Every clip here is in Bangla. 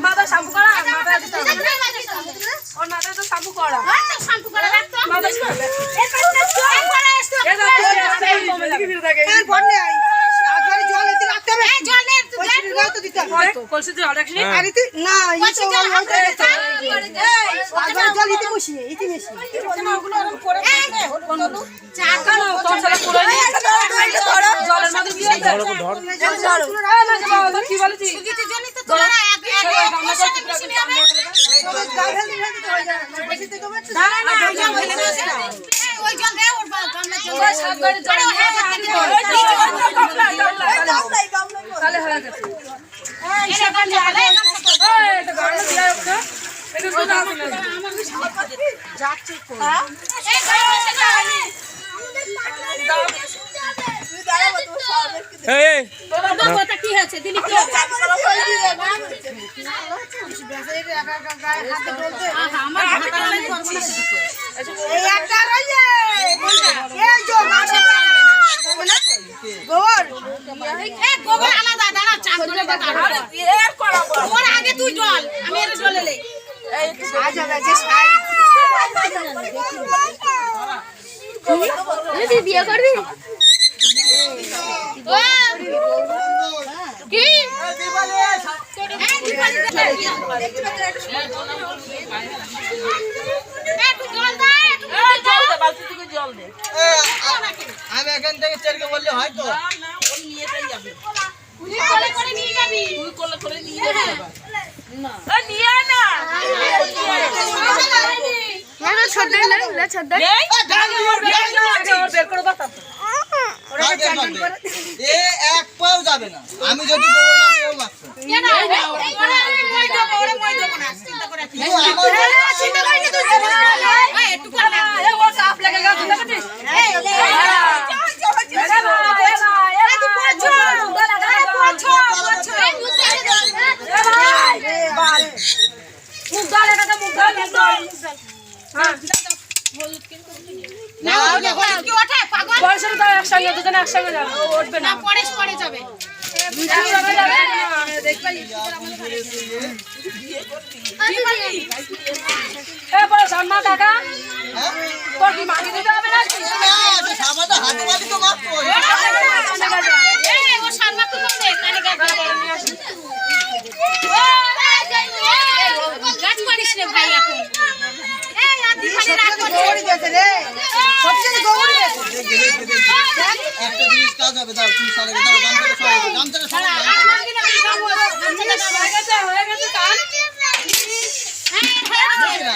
মাথা শ্যাম্পু করা ওর মাথায় তো শ্যাম্পু করা কি বলেছি কি হয়েছে দিলি কি আগে তুই জল আমি এর জলে লে বিয়ে করবি কি আমি এখান থেকে চেরকে বললে হয়তো নিয়ে যাবি এক পাও যাবে না আমি যদি একসঙ্গে যাবে উঠবে না পরে যাবে কাকা তোর কি মাটি দিতে হবে না ভাই এখন একটা জিনিস কাজ হবে দাও তুমি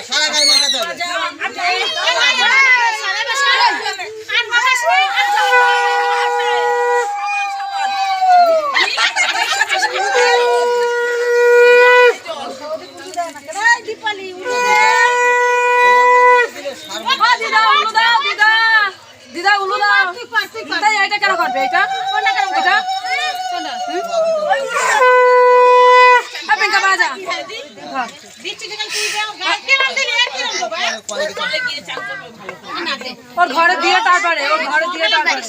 সারা গায়ে মাখাতে হবে দিদা উলু দাও এটা কেন করবে এটা এটা বাজা ওর ঘরে দিয়ে তারপরে ওর ঘরে দিয়ে তারপরে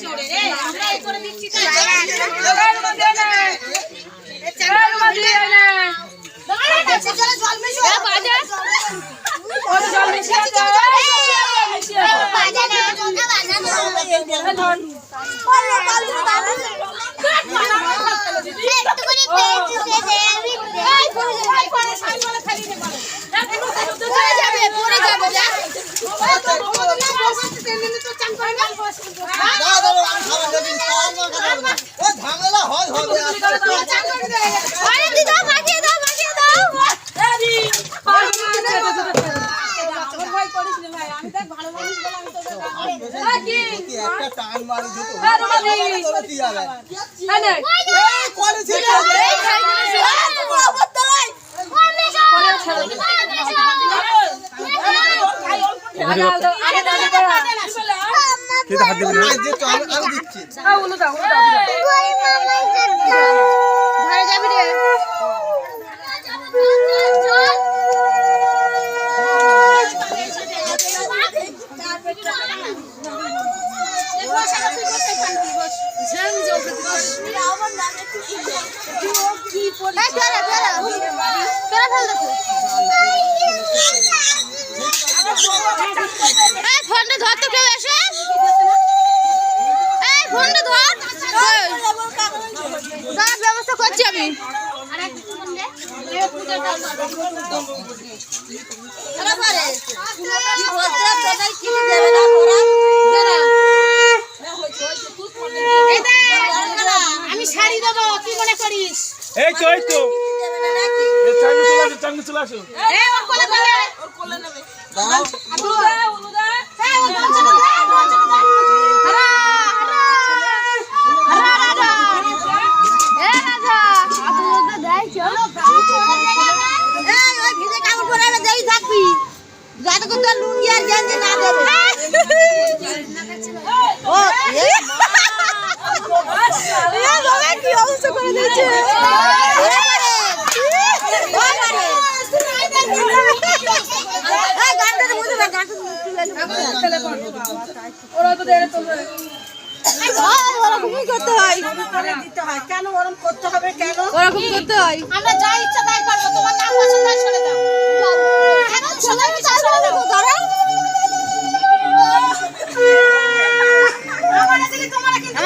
আমি শাড়ি দেবো, কি মনে করিস? এই তো চাঙ্গু চলে আসো ওর কোলে কোলে। দাঁড়াও। ওরকম করতে হয়। আমরা যা ইচ্ছা তাই করবো, তোমার নাম পছন্দ হয় সরে যাও। সবাই পিছনে সরে যাও। আমারে দিলে তোমারে কিন্তু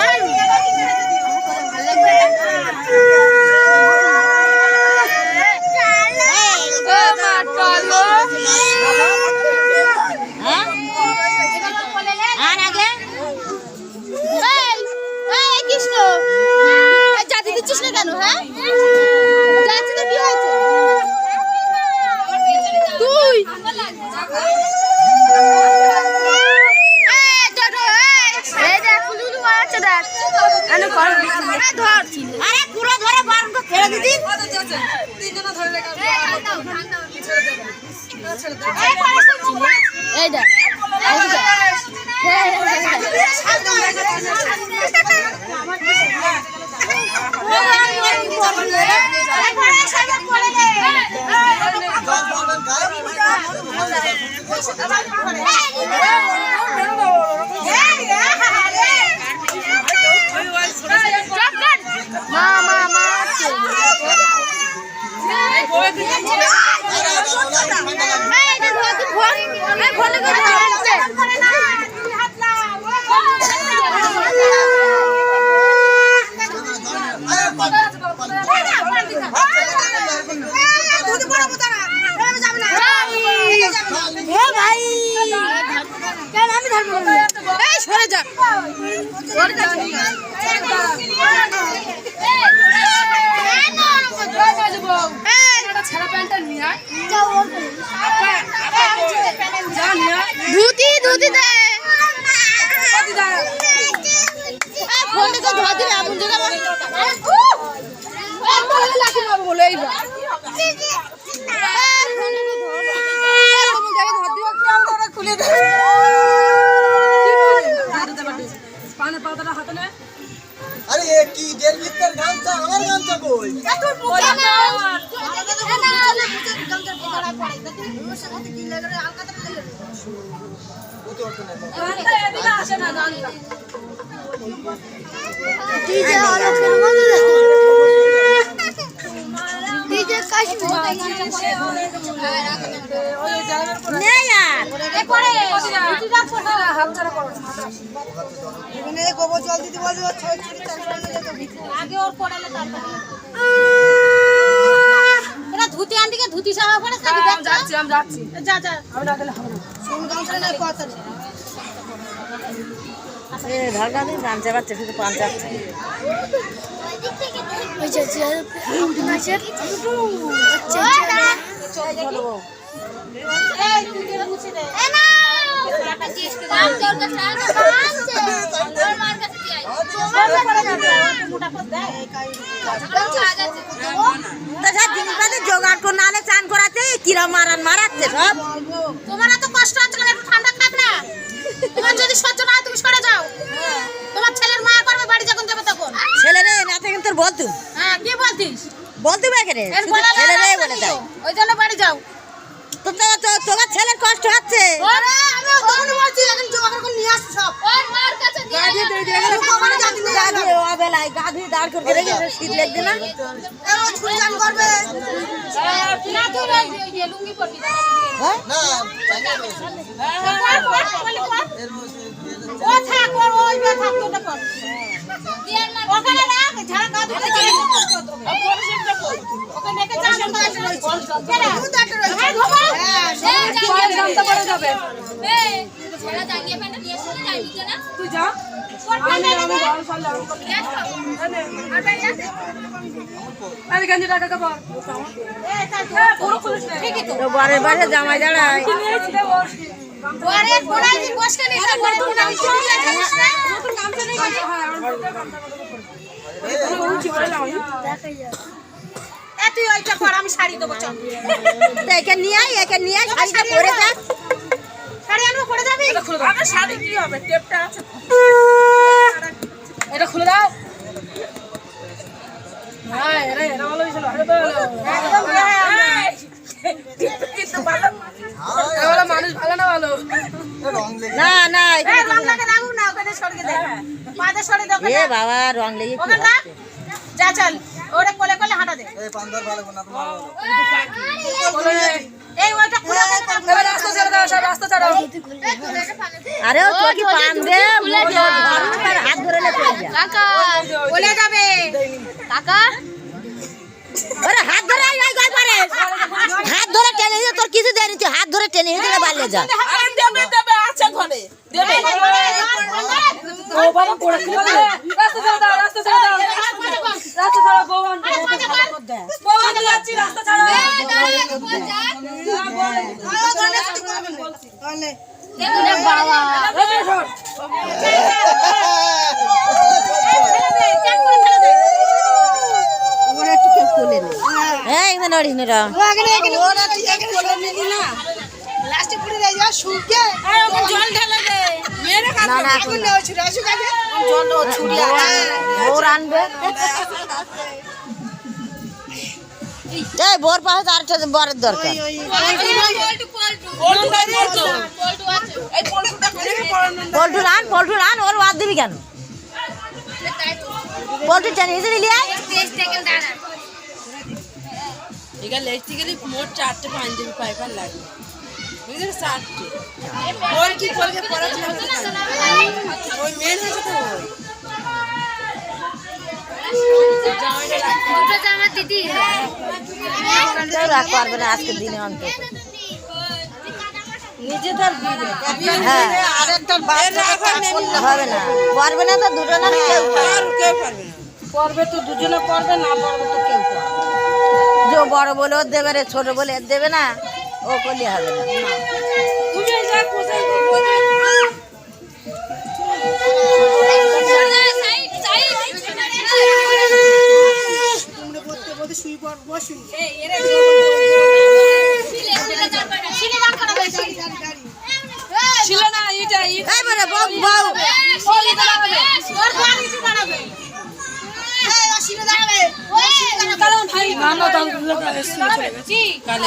জানতে পারছে শুধু পঞ্চাচ্ছে জোগাড় করে নালে চান করাতে কিরা মারাচ্ছে সব। তোমার এত কষ্ট হচ্ছে কেন? একটু ঠান্ডা খাক না। তোমার যদি সহ্য না হয় তুমি সরে যাও। তোমার ছেলের মায়া করবে বাড়ি যখন যাবে তখন। ছেলেরে না থেকে তোর বলতু। হ্যাঁ কি বলতিস? বলতু বেকেরে ছেলেরে বলে দাও। ওই জন্য বাড়ি যাও। তোমার ছেলের কষ্ট হচ্ছে। আরে আমি তখন বলছি এখন জোগাড় করে নিয়ে আসছি সব। ওর মার কাছে দিয়ে গাধি বেলায় গাধি দাঁড় করে রেখে শীত লাগবে না? ও ছুরি চান করবে না। তুই এই লুঙ্গি পরবি না। হ্যাঁ না ও থাক ওই বে থাক তোটা কর। ওখানে রাখ ঝাড়া গাধুটা চলে। ওখানে রেখে চান করে বরের বাড়ি জামাই দাঁড়ায় তুই ওইটা কর, আমি শাড়ি দেবো। চল একে নিয়ে আয়, একে নিয়ে আয়, শাড়িটা পরে থাক। শাড়ি আনবো, পরে যাবি? শাড়ি কি হবে? টেপটা আছে, এটা খুলে দাও। মানুষ ভালো না ভালো না না রং লাগে রাখুক না, ওখানে সরিয়ে দে, পাদে সরিয়ে দে ওখানে। এ বাবা রং লেগে কি ওখানে রাখ, যা চল ওরে কোলে কোলে হাঁটা দে। এই পান্দার ভালো না তোমার এই ওইটা খুলে দে, রাস্তা ছেড়ে দাও, সব রাস্তা ছাড়াও। আরে ও তো কি পান দে হাত ধরে লে চলে যা কোলে যাবে কাকা। আরে হাত ধরে আয় গায় পারে হাত ধরে টেনে দে, তোর কিছু দেরি তুই হাত ধরে টেনে দিলে বাড়লে যা। আর দেবে দেবে আছে ঘরে দেবে। ও বাবা পড়ে কি বলে? রাস্তা ছেড়ে দাও, রাস্তা ছেড়ে দাও, রাস্তা ছাড়াও। বৌবান বৌবান যাচ্ছি, রাস্তা ছাড়াও। এই মানে নড়িস না রা জল ঢেলে দে, মেরে না না ওর আনবে এই বোর পাশে আরেকটা বরের দরকার। এই পল্টুটা করে পল্টুর আন ওর বাদ দিবি কেন? পল্টুর টেনে এসে নিলি আয়। এখানে লেখতে গেলে মোট 4টে পাঞ্জাবি পাইপার লাগবে, বুঝলি? 4টে ওর কি করবে পড়াশোনা করতে ওই মেন আছে তো কেউ রাগ পারবে না আজকের দিনে অন্তত। হ্যাঁ হবে না, পারবে না তো দুটো না কেউ কেউ পারবে না। পড়বে তো দুজনে পড়বে, না পড়বে তো কেউ যে বড় বলে ওর দেবে রে, ছোট বলে এর দেবে না, ও করলে হবে না। তুমি যা কোথায় ছিল না এটা এইবারে বউ বউ ভাই গান দাও কালে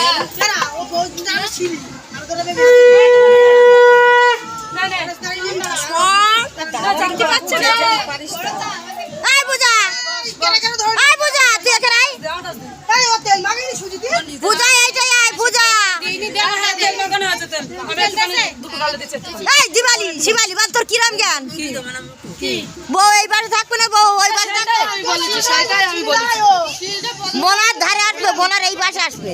দেখতে পাচ্ছ না? আয় পূজা, আয় পূজা তুই এখানে আয়। পূজা এইটাই আয় পূজা। এই দিবালি শিবালি বাদ তোর কিরাম জ্ঞান? বউ এই বাড়ি থাকবে না, বউ ওই বাড়ি থাকবে। বোনার ধারে আসবে, বোনার এই পাশে আসবে।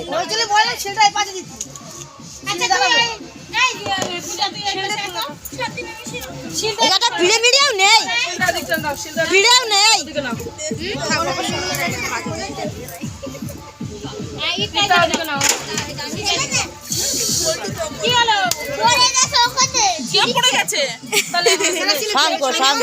এটা পিড়ে মিড়েও নেই, পিড়েও নেই। পড়ে গেছে শান্ত শান্ত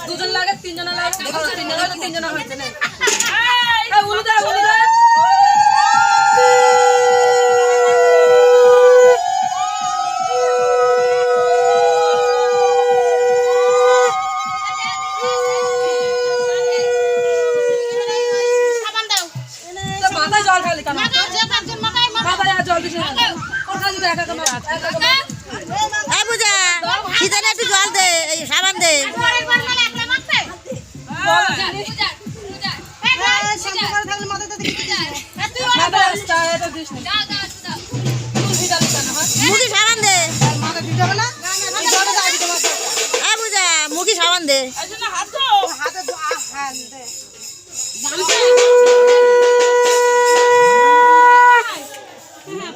দুজন লাগে, তিনজন লাগে, তিনজন হয়েছে না। মাথায় জল ঢালি কেন? মাথায় জল দিস না, এই পূজা শীতলে একটু জল দে, এই সাবান দে। দিস না তুই ভিজালি কেন হয় মুখে সাবান দে মাথা দিতে হবে না বুঝা মুখে সাবান দে এই জন্য হাত ধো হাতে হ্যাঁ দে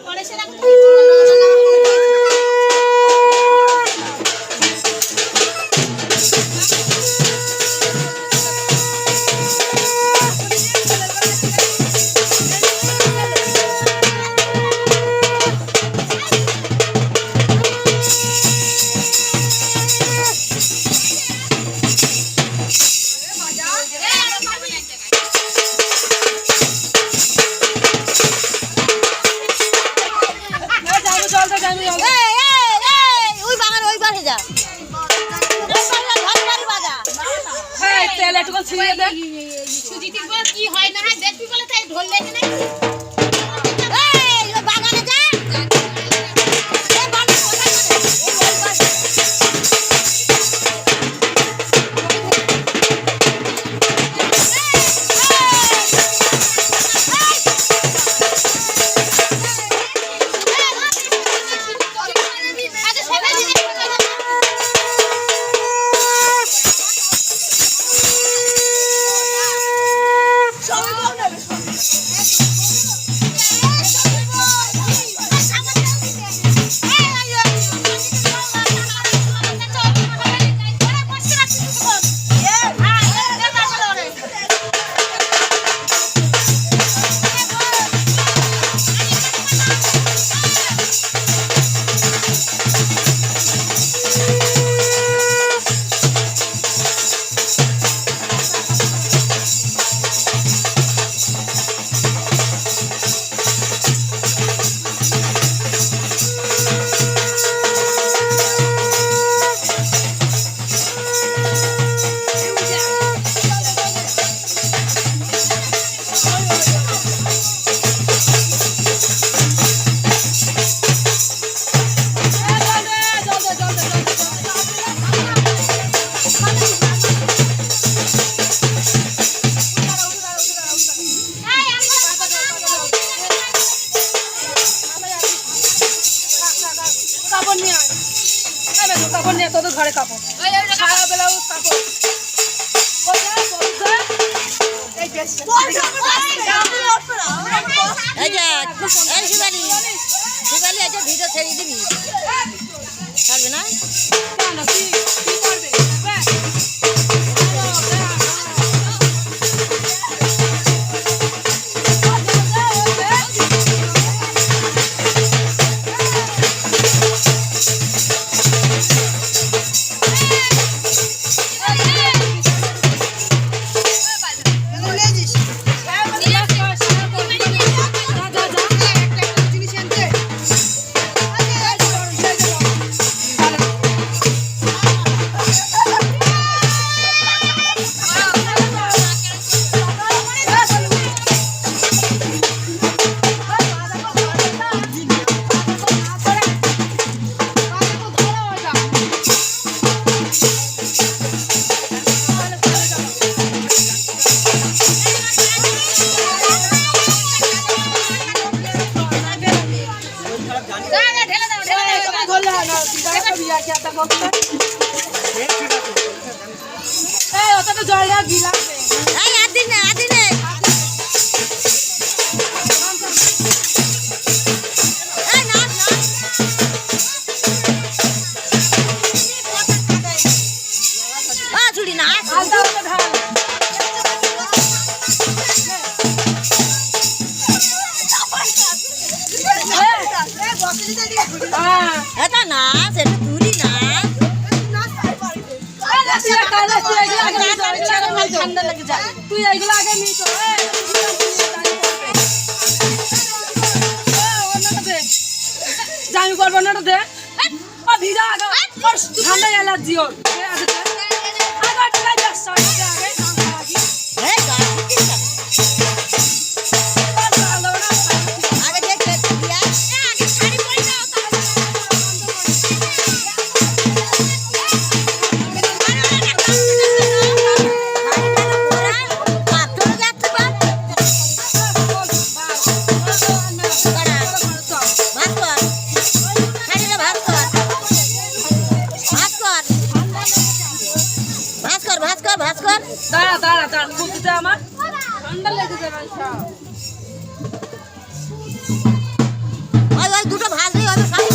পরে সেটা জল দে জামি জল দে ওই বাগান ওই পাশে যা হ্যাঁ তেল একটু ছিঁড়ে দে সুজিতির বউ কি হয় না হয় দেখবি বলে তাই ঢোল লেগে নেই বাগানে যা কাপড় নিয়ে আয় এই বেটা কাপড় নিয়ে তোদের ঘরে কাপড় সারা ব্লাউজ কাপড় কোথায় কোথায় এই দেশ এই যে এই শিবালি শিবালি একটা ভিডিও ছেড়ে দিবি ছাড়বে না কেন কি করবে জল গিলাস এই আদিন আদিন এই না ছুটি না আলদা আলদা ঢাল এটা না সেটা তুলি না ঠান্ডা লেগে যায় তুই এইগুলো আগে নিয়ে চল জামি করবো না দে ও ভিজা আগে ঠান্ডা অ্যালার্জি ওর ওই ওই দুটো ভাজলেই হবে সব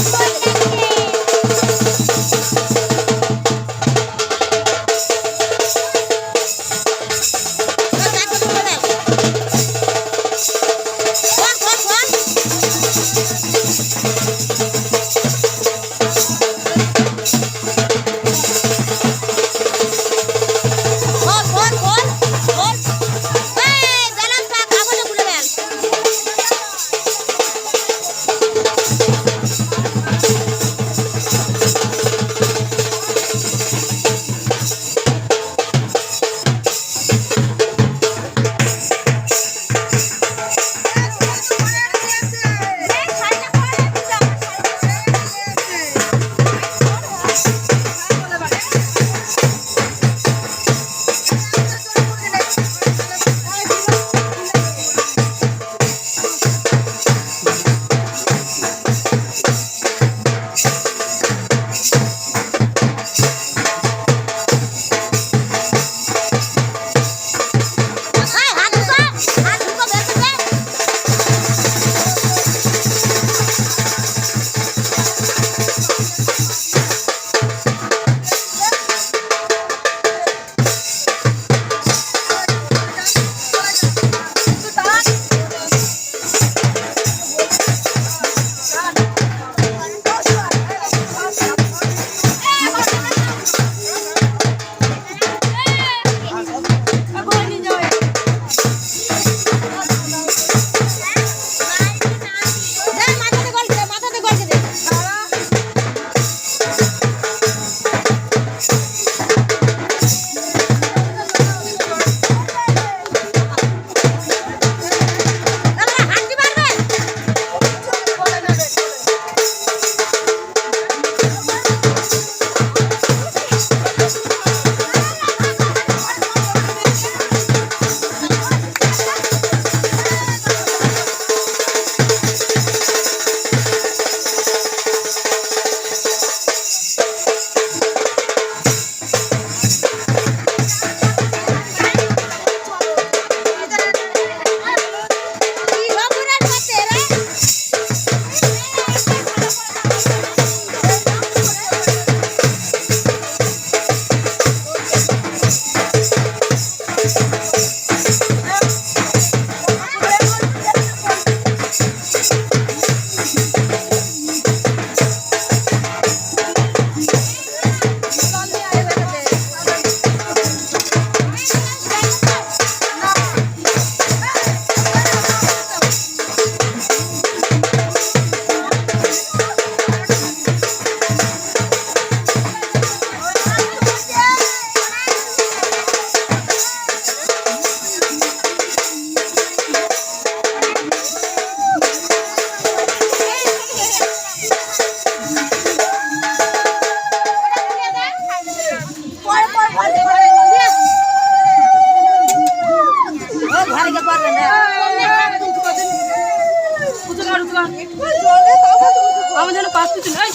আমার যেন পাঁচ কিছু নয়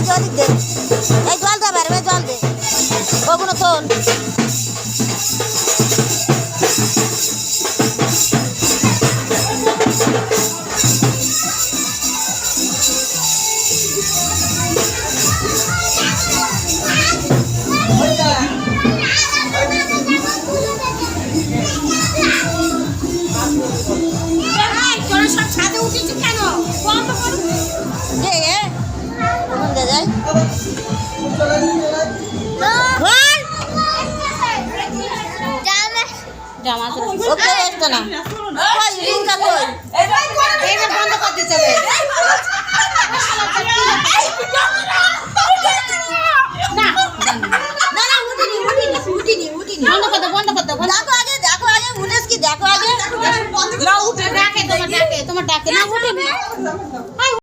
ওদিক দে এই জল দে বেরবে জল দে ওগুলো তোল তোরা সব ছাদে উঠেছিস কেন বন্ধ করো দে ওখান দে যাই ওকে আসতো না কই রিঙ্কা কই এইবার বন্ধ করে দিতে হবে না না না উঠিনি বন্ধ করে দাও বন্ধ করে দাও দেখো আগে উঠেস কি দেখো আগে না উঠে ডাকে তোমার ডাকে না উঠে